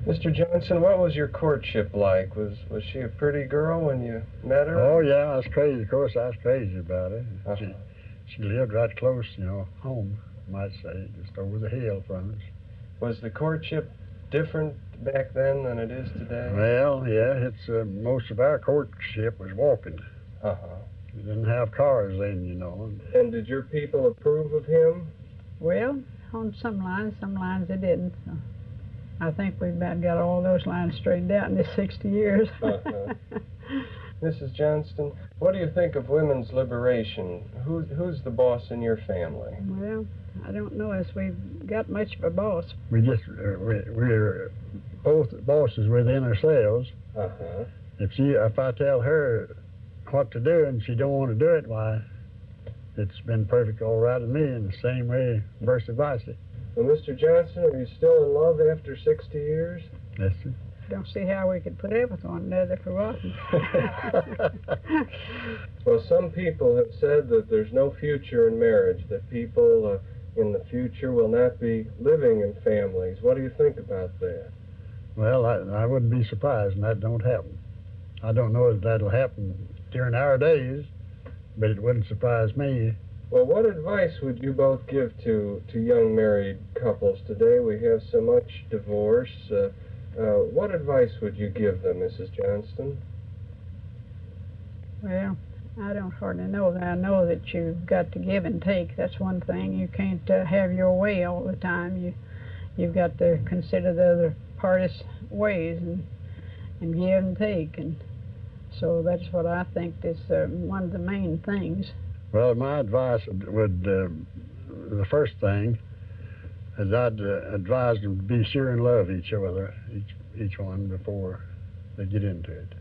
Mr. Johnson, what was your courtship like? Was she a pretty girl when you met her? Oh, yeah, I was crazy. Of course, I was crazy about it. Uh-huh. She lived right close, you know, home, you might say, just over the hill from us. Was the courtship different back then than it is today? Well, yeah, it's most of our courtship was walking. Uh-huh. We didn't have cars then, you know. And did your people approve of him? Well, on some lines they didn't. So I think we've about got all those lines straightened out in this 60 years. Uh-huh. Mrs. Johnston, what do you think of women's liberation? Who's the boss in your family? Well, I don't know as we've got much of a boss. We just, we're both bosses within ourselves. Uh-huh. If I tell her what to do and she don't want to do it, why, it's been perfect all right with me, and the same way vice versa. Well, Mr. Johnson, are you still in love after 60 years? Yes, sir. Don't see how we could put up with one another for walking. Well, some people have said that there's no future in marriage, that people in the future will not be living in families. What do you think about that? Well, I wouldn't be surprised, and that don't happen. I don't know if that'll happen during our days, but it wouldn't surprise me. Well, what advice would you both give to young married couples today? We have so much divorce. What advice would you give them, Mrs. Johnston? Well, I don't hardly know that. I know that you've got to give and take. That's one thing. You can't have your way all the time. You've got to consider the other party's ways and give and take. And so that's what I think is one of the main things. Well, my advice would, the first thing is I'd advise them to be sure and love each other, each one, before they get into it.